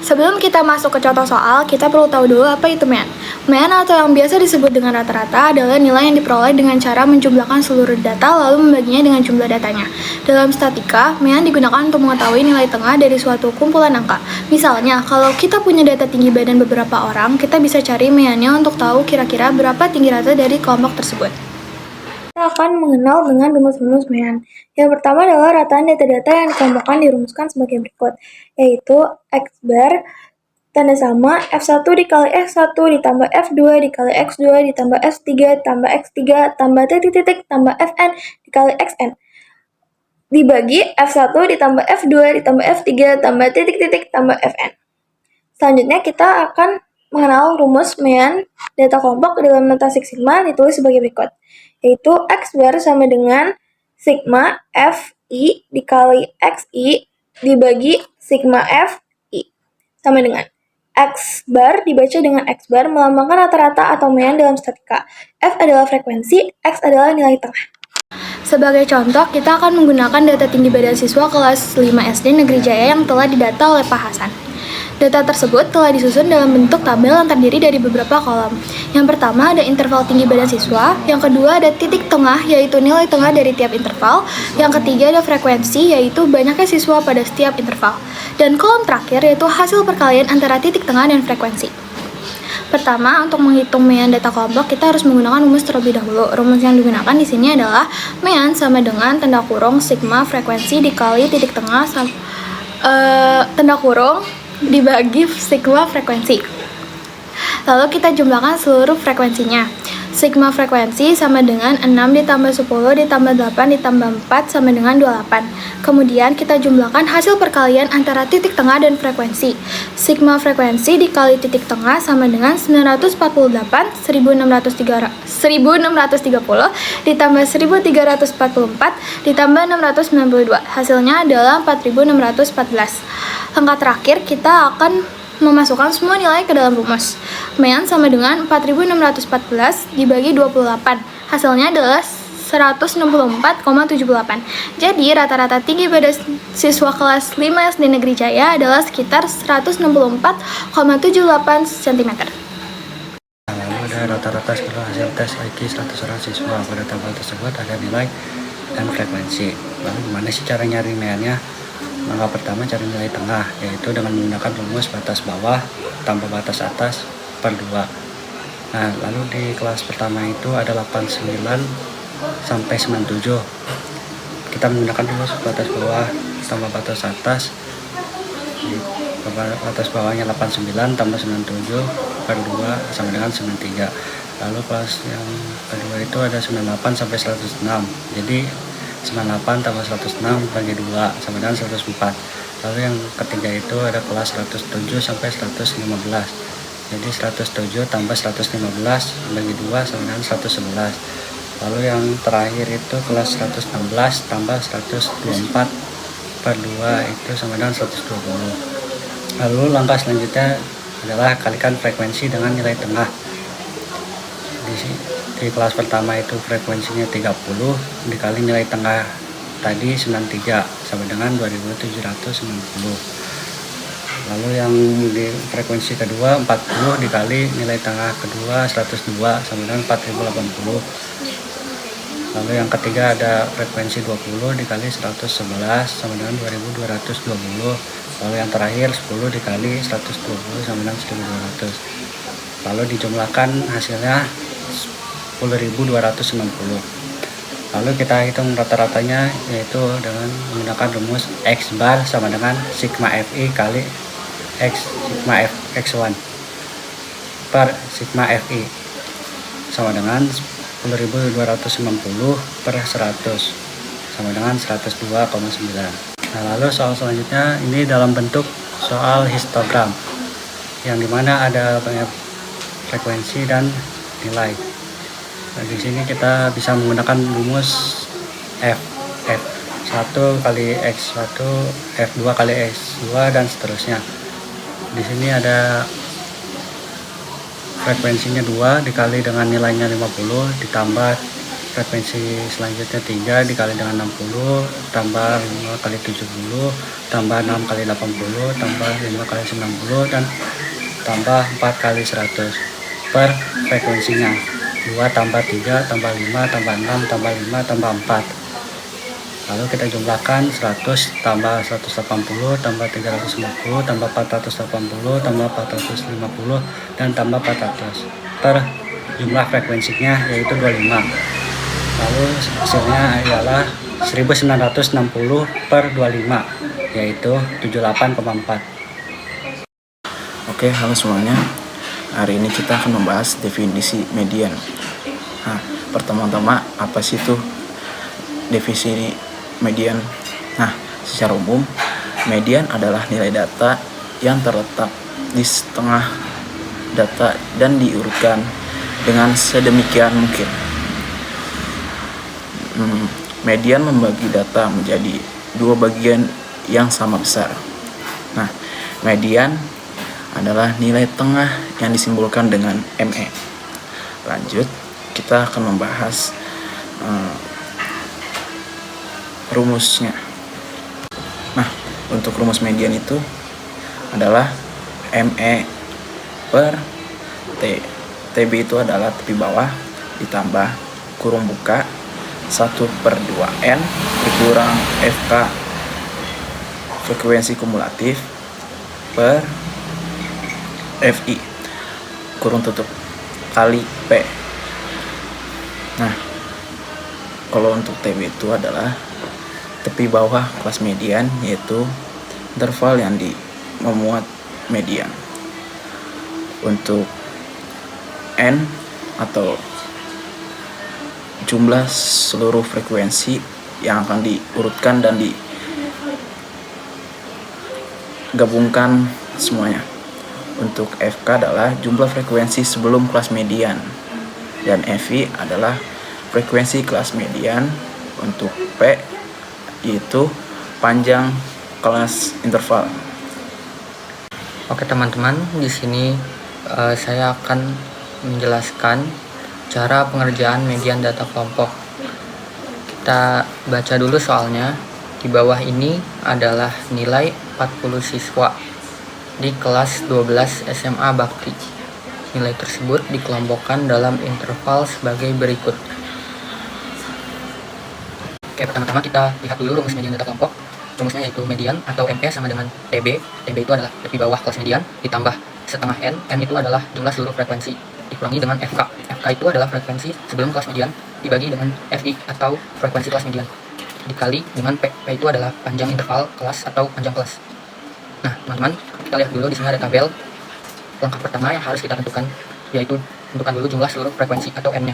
Sebelum kita masuk ke contoh soal, kita perlu tahu dulu apa itu mean. Mean atau yang biasa disebut dengan rata-rata adalah nilai yang diperoleh dengan cara menjumlahkan seluruh data lalu membaginya dengan jumlah datanya. Dalam statika, mean digunakan untuk mengetahui nilai tengah dari suatu kumpulan angka. Misalnya, kalau kita punya data tinggi badan beberapa orang, kita bisa cari meannya untuk tahu kira-kira berapa tinggi rata dari kelompok tersebut. Kita akan mengenal dengan rumus-rumus mean. Yang pertama adalah rataan data-data yang dikelompokkan dirumuskan sebagai berikut, yaitu X bar tanda sama F1 dikali X1 ditambah F2 dikali X2 ditambah F3 tambah X3 tambah titik-titik tambah Fn dikali Xn dibagi F1 ditambah F2 ditambah F3 tambah titik-titik tambah Fn. Selanjutnya kita akan mengenal rumus mean data kelompok dalam notasi sigma ditulis sebagai berikut, yaitu X bar sama dengan sigma Fi dikali Xi dibagi sigma Fi sama dengan X bar dibaca dengan X bar melambangkan rata-rata atau mean dalam statika. F adalah frekuensi, X adalah nilai tengah. Sebagai contoh, kita akan menggunakan data tinggi badan siswa kelas 5 SD Negeri Jaya yang telah didata oleh Pak Hasan. Data tersebut telah disusun dalam bentuk tabel yang terdiri dari beberapa kolom. Yang pertama ada interval tinggi badan siswa, yang kedua ada titik tengah yaitu nilai tengah dari tiap interval, yang ketiga ada frekuensi yaitu banyaknya siswa pada setiap interval, dan kolom terakhir yaitu hasil perkalian antara titik tengah dan frekuensi. Pertama, untuk menghitung mean data kelompok, kita harus menggunakan rumus terlebih dahulu. Rumus yang digunakan di sini adalah mean sama dengan tanda kurung sigma frekuensi dikali titik tengah tanda kurung dibagi sigma frekuensi. Lalu kita jumlahkan seluruh frekuensinya. Sigma frekuensi sama dengan 6 ditambah 10 ditambah 8 ditambah 4 sama dengan 28. Kemudian kita jumlahkan hasil perkalian antara titik tengah dan frekuensi. Sigma frekuensi dikali titik tengah sama dengan 948, 1630 ditambah 1344 ditambah 692. Hasilnya adalah 4614. Langkah terakhir kita akan memasukkan semua nilai ke dalam rumus. Mean sama dengan 4614 dibagi 28. Hasilnya adalah 164,78. Jadi rata-rata tinggi badan siswa kelas 5 SD Negeri Jaya adalah sekitar 164,78 cm. Lalu ada rata-rata seluruh hasil tes IQ 100 orang siswa. Pada tabel tersebut ada nilai dan frekuensi. Lalu gimana sih cara nyari meannya? Langkah pertama cari nilai tengah, yaitu dengan menggunakan rumus batas bawah tambah batas atas per 2. Nah, lalu di kelas pertama itu ada 89 sampai 97. Kita menggunakan rumus batas bawah tambah batas atas. Batas bawahnya 89 tambah 97 per 2 sama dengan 93. Lalu kelas yang kedua itu ada 98 sampai 106. Jadi 98 tambah 106 bagi 2 sama dengan 104. Lalu yang ketiga itu ada kelas 107 sampai 115. Jadi 107 tambah 115 bagi 2 sama dengan 111. Lalu yang terakhir itu kelas 116 tambah 124 per 2 itu sama dengan 120. Lalu langkah selanjutnya adalah kalikan frekuensi dengan nilai tengah. Di kelas pertama itu frekuensinya 30 dikali nilai tengah tadi 93 sama dengan 2790. Lalu yang di frekuensi kedua 40 dikali nilai tengah kedua 102 sama dengan 4080. Lalu yang ketiga ada frekuensi 20 dikali 111 sama dengan 2220. Lalu yang terakhir 10 dikali 120 sama dengan 1200. Lalu dijumlahkan hasilnya 10.260. Lalu kita hitung rata-ratanya, yaitu dengan menggunakan rumus X bar sama dengan sigma Fi kali X sigma X1 per sigma Fi sama dengan 10.260 per 100 sama dengan 102,9. Nah, lalu soal selanjutnya ini dalam bentuk soal histogram yang dimana ada banyak frekuensi dan nilai. Nah, di sini kita bisa menggunakan rumus F1 kali X1, F2 kali X2 dan seterusnya. Di sini ada frekuensinya 2 dikali dengan nilainya 50 ditambah frekuensi selanjutnya 3 dikali dengan 60 tambah 5 kali 70 tambah 6 kali 80 tambah 5 kali 90 dan tambah 4 kali 100 per frekuensinya. 2 tambah 3 tambah 5 tambah 6 tambah 5 tambah 4. Lalu kita jumlahkan 100 tambah 180 tambah 350 tambah 480 tambah 450 dan tambah 400 per jumlah frekuensinya yaitu 25. Lalu hasilnya adalah 1960 per 25 yaitu 78,4. Oke, halo semuanya. Hari ini kita akan membahas definisi median. Nah, pertama-tama apa sih itu definisi median? Nah, secara umum, median adalah nilai data yang terletak di setengah data dan diurutkan dengan sedemikian mungkin. Median membagi data menjadi dua bagian yang sama besar. Nah, median adalah nilai tengah yang disimbolkan dengan ME. Lanjut, kita akan membahas rumusnya. Nah, untuk rumus median itu adalah ME per T. TB itu adalah tepi bawah ditambah kurung buka 1/2N dikurang FK frekuensi kumulatif per FI kurung tutup kali P. Nah, kalau untuk TB itu adalah tepi bawah kelas median, yaitu interval yang memuat median. Untuk N atau jumlah seluruh frekuensi yang akan diurutkan dan digabungkan semuanya. Untuk FK adalah jumlah frekuensi sebelum kelas median, dan FI adalah frekuensi kelas median. Untuk P yaitu panjang kelas interval. Oke teman-teman, di sini saya akan menjelaskan cara pengerjaan median data kelompok. Kita baca dulu soalnya. Di bawah ini adalah nilai 40 siswa di kelas 12 SMA Bakti. Nilai tersebut dikelompokkan dalam interval sebagai berikut. Oke, pertama-tama kita lihat dulu rumus median data kelompok. Rumusnya yaitu median atau ME sama dengan TB. TB itu adalah lebih bawah kelas median ditambah setengah N. N itu adalah jumlah seluruh frekuensi dikurangi dengan FK. FK itu adalah frekuensi sebelum kelas median dibagi dengan FI atau frekuensi kelas median dikali dengan P. P itu adalah panjang interval kelas atau panjang kelas. Nah, teman-teman, kita lihat dulu di sini ada tabel. Langkah pertama yang harus kita tentukan yaitu tentukan dulu jumlah seluruh frekuensi atau N-nya.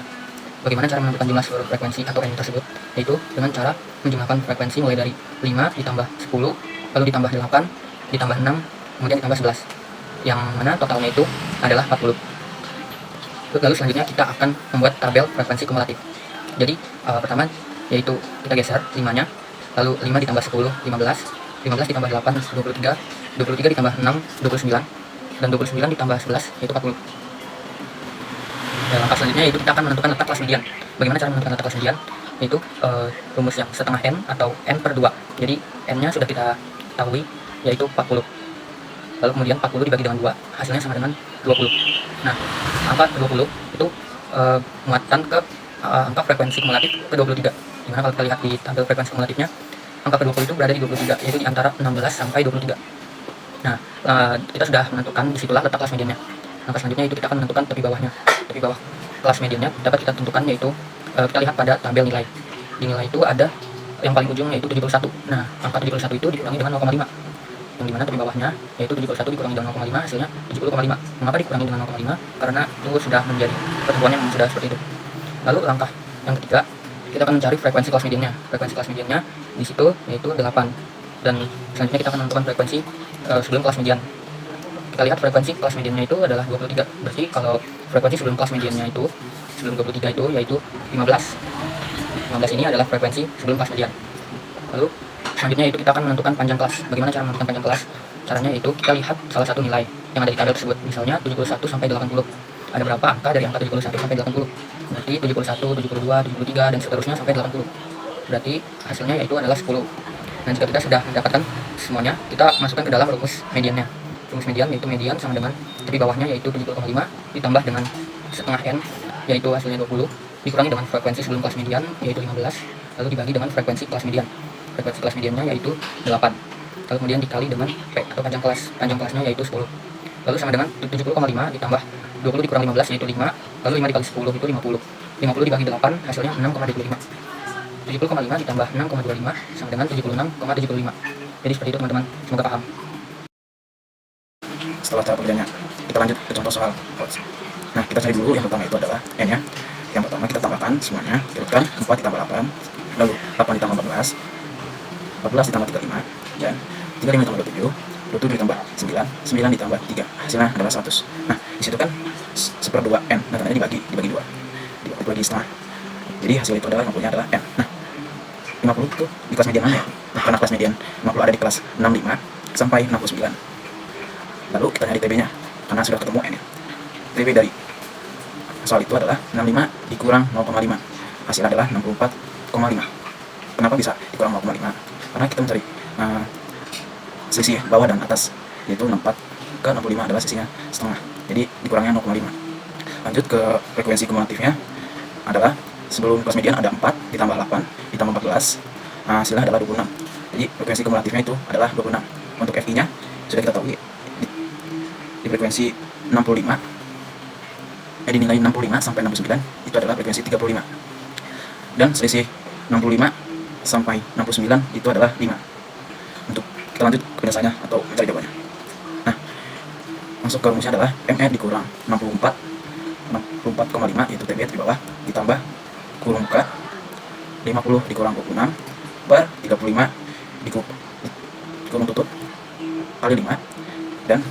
Bagaimana cara menentukan jumlah seluruh frekuensi atau N tersebut? Yaitu dengan cara menjumlahkan frekuensi mulai dari 5 ditambah 10, lalu ditambah 8, ditambah 6, kemudian ditambah 11. Yang mana totalnya itu adalah 40. Lalu selanjutnya kita akan membuat tabel frekuensi kumulatif. Jadi pertama yaitu kita geser 5-nya, lalu 5 ditambah 10, 15, 15 ditambah 8, 23, 23 ditambah 6, 29, dan 29 ditambah 11 yaitu 40. Dan langkah selanjutnya yaitu kita akan menentukan letak kelas median. Bagaimana cara menentukan letak kelas median? Yaitu rumus yang setengah N atau N/2. Jadi N-nya sudah kita ketahui yaitu 40. Lalu kemudian 40 dibagi dengan 2, hasilnya sama dengan 20. Nah, angka 20 itu muatan ke angka frekuensi kumulatif ke 23. Dimana kalau kita lihat di tabel frekuensi kumulatifnya, angka ke 20 itu berada di 23, yaitu di antara 16 sampai 23. Nah, kita sudah menentukan disitulah letak kelas mediannya. Langkah selanjutnya itu kita akan menentukan tepi bawahnya. Tepi bawah kelas mediannya dapat kita tentukan yaitu kita lihat pada tabel nilai. Di nilai itu ada yang paling ujung yaitu 71. Nah, angka 71 itu dikurangi dengan 0,5. Yang dimana tepi bawahnya yaitu 71 dikurangi dengan 0,5 hasilnya 70,5. Mengapa dikurangi dengan 0,5? Karena itu sudah menjadi pertemuan yang sudah seperti itu. Lalu langkah yang ketiga, kita akan mencari frekuensi kelas mediannya. Frekuensi kelas mediannya di situ yaitu 8. Dan selanjutnya kita akan menentukan frekuensi sebelum kelas median. Kita lihat frekuensi kelas mediannya itu adalah 23. Berarti kalau frekuensi sebelum kelas mediannya itu sebelum 23 itu yaitu 15. 15 ini adalah frekuensi sebelum kelas median. Lalu selanjutnya itu kita akan menentukan panjang kelas. Bagaimana cara menentukan panjang kelas? Caranya itu kita lihat salah satu nilai yang ada di tabel tersebut. Misalnya 71 sampai 80. Ada berapa angka dari angka 71 sampai 80? berarti 71, 72, 73 dan seterusnya sampai 80. Berarti hasilnya yaitu adalah 10. Dan jika kita sudah mendapatkan semuanya, kita masukkan ke dalam rumus mediannya. Rumus median yaitu median sama dengan tepi bawahnya yaitu 70,5 ditambah dengan setengah n yaitu hasilnya 20 dikurangi dengan frekuensi sebelum kelas median yaitu 15 lalu dibagi dengan frekuensi kelas median. Frekuensi kelas mediannya yaitu 8. Lalu kemudian dikali dengan P atau panjang kelas. Panjang kelasnya yaitu 10. Lalu sama dengan 70,5 ditambah 20 dikurang 15 yaitu 5. Lalu 5 dikali 10 itu 50. 50 dibagi 8 hasilnya 6,25. 70,5 ditambah 6,25 sama dengan 76,75. Jadi seperti itu teman-teman, semoga paham. Setelah cara pengerjaannya, kita lanjut ke contoh soal. Nah, kita cari dulu yang pertama itu adalah n nya. Yang pertama kita tambahkan semuanya, turutkan 4 ditambah 8, lalu 8 ditambah 14, 14 ditambah 35, dan 35 ditambah 27, 27 ditambah 9, 9 ditambah 3, hasilnya adalah 100. Nah, disitu kan 1/2 n, nah tandanya dibagi 2, dibagi setengah. Jadi hasil itu adalah 50-nya adalah n. Nah, 50 itu di kelas median mana ya? Nah, karena kelas median 50 ada di kelas 65 sampai 69. Lalu kita nyari TB-nya, karena sudah ketemu n ya. TB dari soal itu adalah 65 dikurang 0,5. Hasil adalah 64,5. Kenapa bisa dikurang 0,5? Karena kita mencari selisih bawah dan atas, yaitu 64 ke 65 adalah sisinya setengah. Jadi dikurangnya 0,5. Lanjut ke frekuensi kumulatifnya adalah sebelum kelas median ada 4 ditambah 8 ditambah 14, hasilnya adalah 26. Jadi frekuensi kumulatifnya itu adalah 26. Untuk FI-nya sudah kita tahu di frekuensi 65 dinilai 65 sampai 69 itu adalah frekuensi 35. Dan selisih 65 sampai 69 itu adalah 5. Untuk kita lanjut ke penjelasannya atau mencari jawabannya. Nah, masuk ke rumusnya adalah ME dikurang 64,5 yaitu TB di bawah ditambah kurung buka 50 dikurang 26 bar 35 dikurung tutup kali 5 dan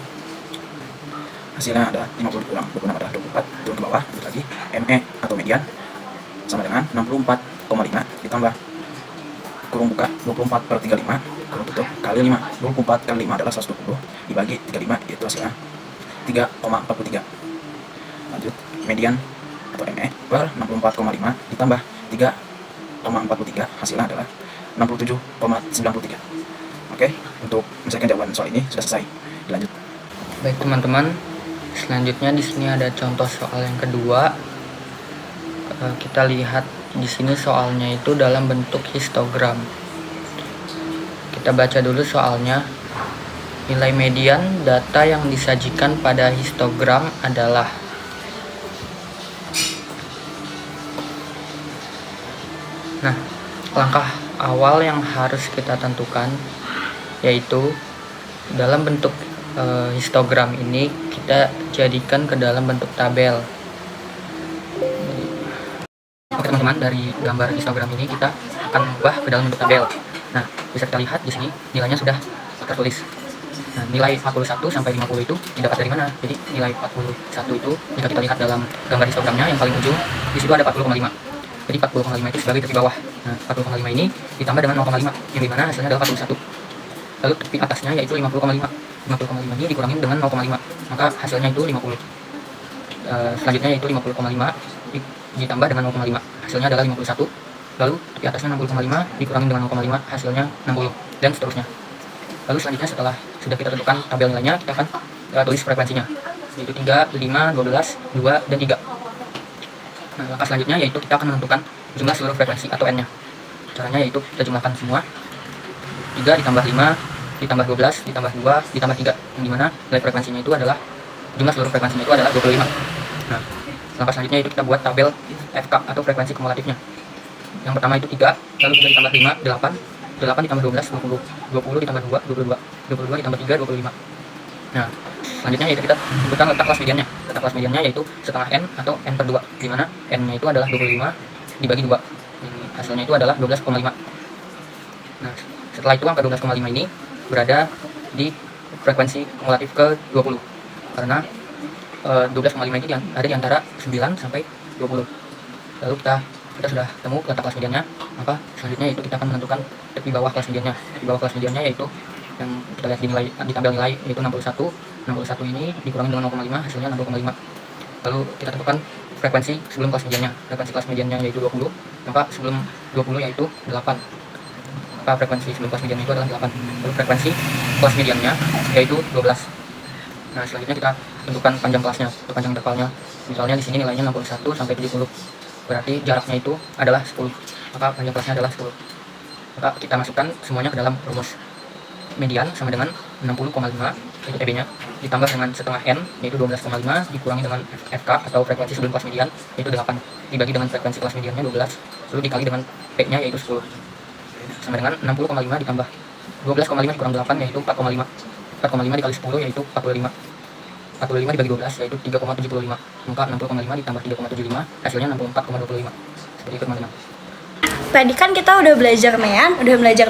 hasilnya ada 50 dikurang 26 adalah 24, turun ke bawah, lanjut lagi ME atau median sama dengan 64,5 ditambah kurung buka 24/35 kurung tutup kali 5. 24 kali 5 adalah 120 dibagi 35 yaitu hasilnya 3,43. Lanjut median atau ME per 64,5 ditambah 3,43 hasilnya adalah 67,93. Oke, untuk menyelesaikan jawaban soal ini sudah selesai. Dilanjut. Baik teman-teman, selanjutnya di sini ada contoh soal yang kedua. Kita lihat di sini soalnya itu dalam bentuk histogram. Kita baca dulu soalnya. Nilai median data yang disajikan pada histogram adalah Nah, langkah awal yang harus kita tentukan yaitu dalam bentuk histogram ini kita jadikan ke dalam bentuk tabel. Oke teman-teman, dari gambar histogram ini kita akan ubah ke dalam bentuk tabel. Nah, bisa kita lihat di sini nilainya sudah tertulis. Nah, nilai 41 sampai 50 itu didapat dari mana? Jadi nilai 41 itu jika kita lihat dalam gambar histogramnya yang paling ujung di situ ada 40,5. Jadi 40,5 itu sebagai tepi bawah. Nah, 40,5 ini ditambah dengan 0,5 yang dimana hasilnya adalah 41. Lalu tepi atasnya yaitu 50,5. 50,5 ini dikurangin dengan 0,5, maka hasilnya itu 50. Selanjutnya yaitu 50,5 ditambah dengan 0,5, hasilnya adalah 51. Lalu tepi atasnya 60,5 dikurangin dengan 0,5, hasilnya 60, dan seterusnya. Lalu selanjutnya setelah sudah kita tentukan tabel nilainya, kita akan tulis frekuensinya, yaitu 3, 5, 12, 2, dan 3. Nah, langkah selanjutnya yaitu kita akan menentukan jumlah seluruh frekuensi atau n-nya. Caranya yaitu kita jumlahkan semua. 3 ditambah 5 ditambah 12 ditambah 2 ditambah 3, yang dimana nilai frekuensinya itu adalah jumlah seluruh frekuensinya itu adalah 25. Nah, langkah selanjutnya itu kita buat tabel FK atau frekuensi kumulatifnya. Yang pertama itu 3, lalu 3 ditambah 5, 8 ditambah 12, 20 20 ditambah 2, 22 22 ditambah 3, 25. Nah, selanjutnya yaitu kita sebutkan letak kelas mediannya. Letak kelas mediannya yaitu setengah n atau n per 2, di mana n-nya itu adalah 25 dibagi 2. Hasilnya itu adalah 12,5. Nah, setelah itu angka 12,5 ini berada di frekuensi kumulatif ke 20, karena 12,5 itu ada di antara 9 sampai 20. Lalu kita sudah temu letak kelas mediannya, maka selanjutnya itu kita akan menentukan tepi bawah kelas mediannya. Tepi bawah kelas mediannya yaitu yang kita lihat di tabel nilai yaitu 61. 61 ini dikurangi dengan 0,5, hasilnya 60,5. Lalu kita tentukan frekuensi sebelum kelas mediannya. Frekuensi kelas mediannya yaitu 20, maka sebelum 20 yaitu 8. Maka frekuensi sebelum kelas mediannya itu adalah 8. Lalu frekuensi kelas mediannya yaitu 12. Nah, selanjutnya kita tentukan panjang kelasnya atau panjang intervalnya. Misalnya di sini nilainya 61 sampai 70. Berarti jaraknya itu adalah 10. Maka panjang kelasnya adalah 10. Maka kita masukkan semuanya ke dalam rumus. Median sama dengan 60,5 yaitu TB-nya ditambah dengan setengah N yaitu 12,5 dikurangi dengan FK atau frekuensi sebelum kelas median yaitu 8 dibagi dengan frekuensi kelas mediannya 12 lalu dikali dengan P-nya yaitu 10 sama dengan 60,5 ditambah 12,5 dikurang 8 yaitu 4,5 dikali 10 yaitu 45 dibagi 12 yaitu 3,75 maka 60,5 ditambah 3,75 hasilnya 64,25 seperti itu teman-teman. Tadi kan kita udah belajar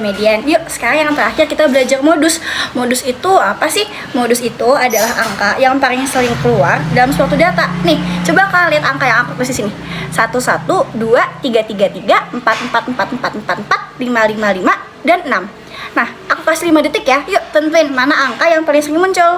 median. Yuk, sekarang yang terakhir kita belajar modus. Modus itu apa sih? Modus itu adalah angka yang paling sering keluar dalam suatu data. Nih, coba kalian lihat angka yang aku tulis di sini. 1, 1, 2, 3, 3, 3, 4, 4, 4, 4, 4, 4, 5, 5, 5, dan 6. Nah, aku kasih 5 detik ya. Yuk, tentuin mana angka yang paling sering muncul.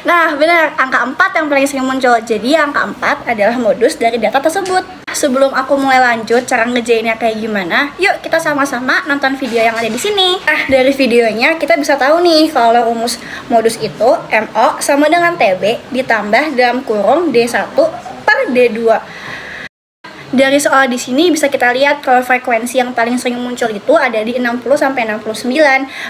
Nah, benar, angka 4 yang paling sering muncul. Jadi, angka 4 adalah modus dari data tersebut. Sebelum aku mulai lanjut cara ngerjainnya kayak gimana, yuk kita sama-sama nonton video yang ada di sini. Nah, dari videonya kita bisa tahu nih kalau rumus modus itu MO sama dengan TB ditambah dalam kurung D1 per D2. Dari soal di sini bisa kita lihat kalau frekuensi yang paling sering muncul itu ada di 60 sampai 69.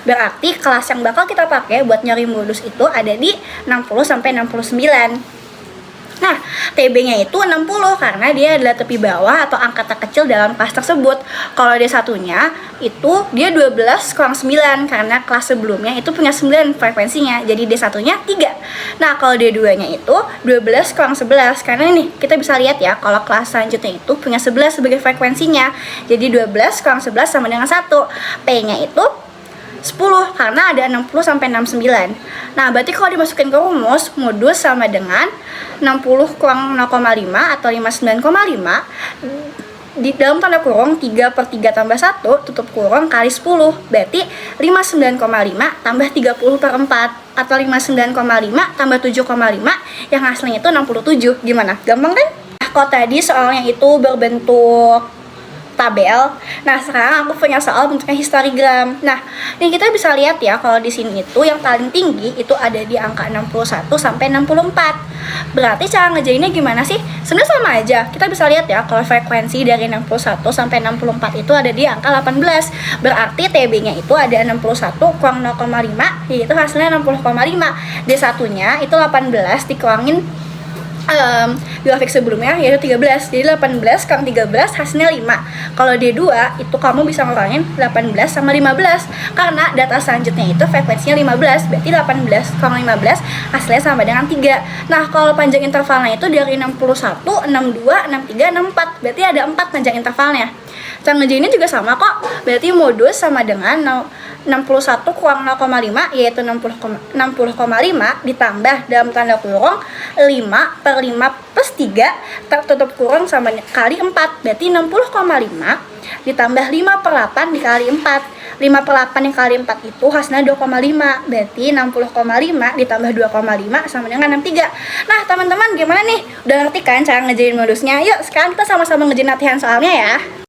Berarti kelas yang bakal kita pakai buat nyari modus itu ada di 60 sampai 69. Nah, TB-nya itu 60 karena dia adalah tepi bawah atau angka terkecil dalam kelas tersebut. Kalau D1-nya itu dia 12 kurang 9 karena kelas sebelumnya itu punya 9 frekuensinya. Jadi D1-nya 3. Nah, kalau D2-nya itu 12 kurang 11 karena ini kita bisa lihat ya kalau kelas selanjutnya itu punya 11 sebagai frekuensinya. Jadi 12 kurang 11 sama dengan 1. P-nya itu 10 karena ada 60 sampai 69. Nah, berarti kalau dimasukin ke rumus, modus sama dengan 60 kurang 0,5 atau 59,5 di dalam tanda kurung 3 per 3 tambah 1 tutup kurung kali 10. Berarti 59,5 tambah 30 per 4 atau 59,5 tambah 7,5 yang hasilnya itu 67. Gimana? Gampang kan? Nah, kalau tadi soalnya itu berbentuk tabel. Nah, sekarang aku punya soal bentuknya histogram. Nah, ini kita bisa lihat ya kalau di sini itu yang paling tinggi itu ada di angka 61 sampai 64. Berarti cara ngerjainnya gimana sih? Sebenarnya sama aja. Kita bisa lihat ya kalau frekuensi dari 61 sampai 64 itu ada di angka 18. Berarti TB-nya itu ada 61 kurang 0,5 yaitu hasilnya 60,5. D1-nya itu 18 dikurangin grafik sebelumnya yaitu 13. Jadi 18 kurang 13 hasilnya 5. Kalau D2 itu kamu bisa ngurangin 18 sama 15 karena data selanjutnya itu frekuensinya 15. Berarti 18 kurang 15 hasilnya sama dengan 3. Nah, kalau panjang intervalnya itu dari 61, 62, 63, 64. Berarti ada 4 panjang intervalnya. Cara ngerjainnya juga sama kok. Berarti modus sama dengan 61 kurang 0,5 yaitu 60,5 ditambah dalam tanda kurung 5 per 5 plus 3 tertutup kurung sama kali 4. Berarti 60,5 ditambah 5 per 8 dikali 4. 5 per 8 dikali 4 itu hasilnya 2,5. Berarti 60,5 ditambah 2,5 sama dengan 63. Nah, teman-teman gimana nih? Udah ngerti kan cara ngerjain modusnya? Yuk sekarang kita sama-sama ngerjain latihan soalnya ya.